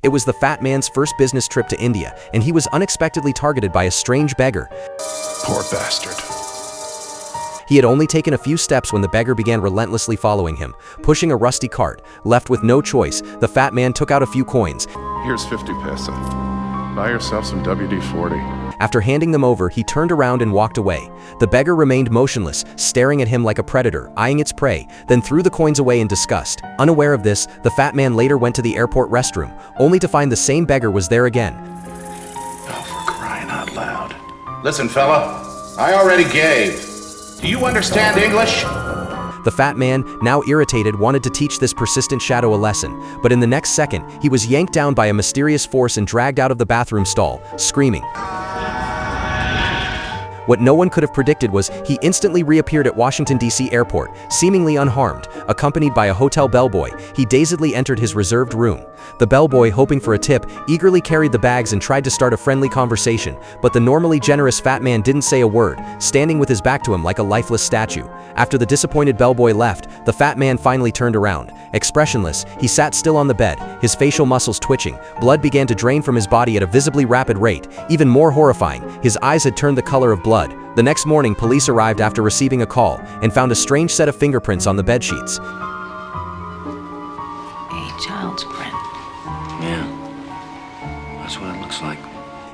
It was the fat man's first business trip to India, and he was unexpectedly targeted by a strange beggar. Poor bastard. He had only taken a few steps when the beggar began relentlessly following him, pushing a rusty cart. Left with no choice, the fat man took out a few coins. Here's 50 paisa. Buy yourself some WD-40. After handing them over, he turned around and walked away. The beggar remained motionless, staring at him like a predator, eyeing its prey, then threw the coins away in disgust. Unaware of this, the fat man later went to the airport restroom, only to find the same beggar was there again. Oh, for crying out loud. Listen, fella, I already gave. Do you understand English? The fat man, now irritated, wanted to teach this persistent shadow a lesson, but in the next second, he was yanked down by a mysterious force and dragged out of the bathroom stall, screaming. What no one could have predicted was he instantly reappeared at Washington, D.C. airport, seemingly unharmed. Accompanied by a hotel bellboy, he dazedly entered his reserved room. The bellboy, hoping for a tip, eagerly carried the bags and tried to start a friendly conversation, but the normally generous fat man didn't say a word, standing with his back to him like a lifeless statue. After the disappointed bellboy left, the fat man finally turned around. Expressionless, he sat still on the bed, his facial muscles twitching. Blood began to drain from his body at a visibly rapid rate. Even more horrifying, his eyes had turned the color of blood. The next morning, police arrived after receiving a call and found a strange set of fingerprints on the bedsheets. A child's print. Yeah, that's what it looks like.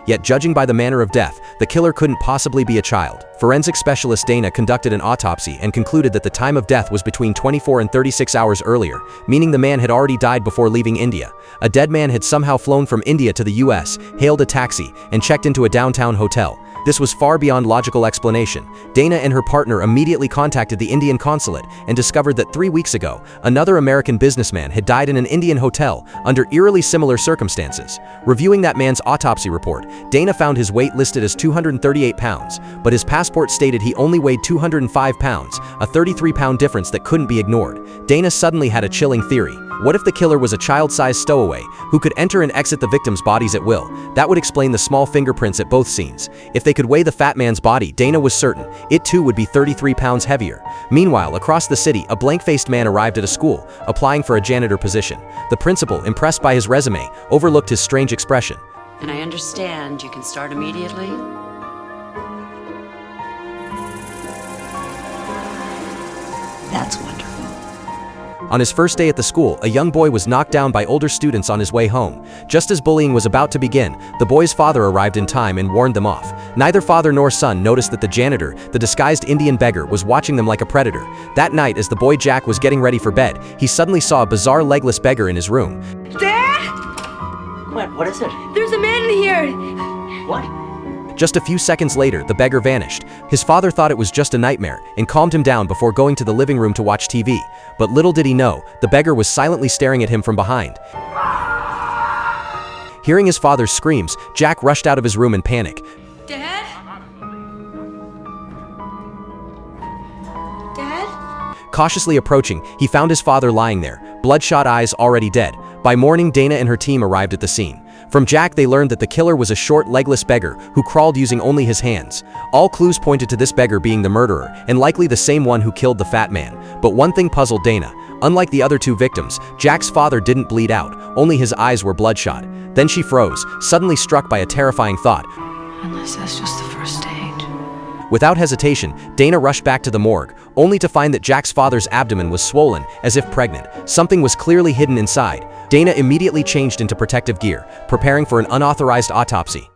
Yet, judging by the manner of death, the killer couldn't possibly be a child. Forensic specialist Dana conducted an autopsy and concluded that the time of death was between 24 and 36 hours earlier, meaning the man had already died before leaving India. A dead man had somehow flown from India to the US, hailed a taxi, and checked into a downtown hotel. This was far beyond logical explanation. Dana and her partner immediately contacted the Indian consulate and discovered that 3 weeks ago, another American businessman had died in an Indian hotel under eerily similar circumstances. Reviewing that man's autopsy report, Dana found his weight listed as 238 pounds, but his passport stated he only weighed 205 pounds, a 33-pound difference that couldn't be ignored. Dana suddenly had a chilling theory. What if the killer was a child-sized stowaway who could enter and exit the victims' bodies at will? That would explain the small fingerprints at both scenes. If they could weigh the fat man's body, Dana was certain it too would be 33 pounds heavier. Meanwhile, across the city, a blank-faced man arrived at a school, applying for a janitor position. The principal, impressed by his resume, overlooked his strange expression. And I understand you can start immediately? That's wonderful. On his first day at the school, a young boy was knocked down by older students on his way home. Just as bullying was about to begin, the boy's father arrived in time and warned them off. Neither father nor son noticed that the janitor, the disguised Indian beggar, was watching them like a predator. That night, as the boy Jack was getting ready for bed, he suddenly saw a bizarre legless beggar in his room. Dad! What is it? There's a man in here! What? Just a few seconds later, the beggar vanished. His father thought it was just a nightmare and calmed him down before going to the living room to watch TV. But little did he know, the beggar was silently staring at him from behind. Hearing his father's screams, Jack rushed out of his room in panic. Dad? Dad? Cautiously approaching, he found his father lying there, bloodshot eyes already dead. By morning, Dana and her team arrived at the scene. From Jack, they learned that the killer was a short, legless beggar who crawled using only his hands. All clues pointed to this beggar being the murderer, and likely the same one who killed the fat man. But one thing puzzled Dana. Unlike the other two victims, Jack's father didn't bleed out, only his eyes were bloodshot. Then she froze, suddenly struck by a terrifying thought. Unless that's just the first stage. Without hesitation, Dana rushed back to the morgue, only to find that Jack's father's abdomen was swollen, as if pregnant. Something was clearly hidden inside. Dana immediately changed into protective gear, preparing for an unauthorized autopsy.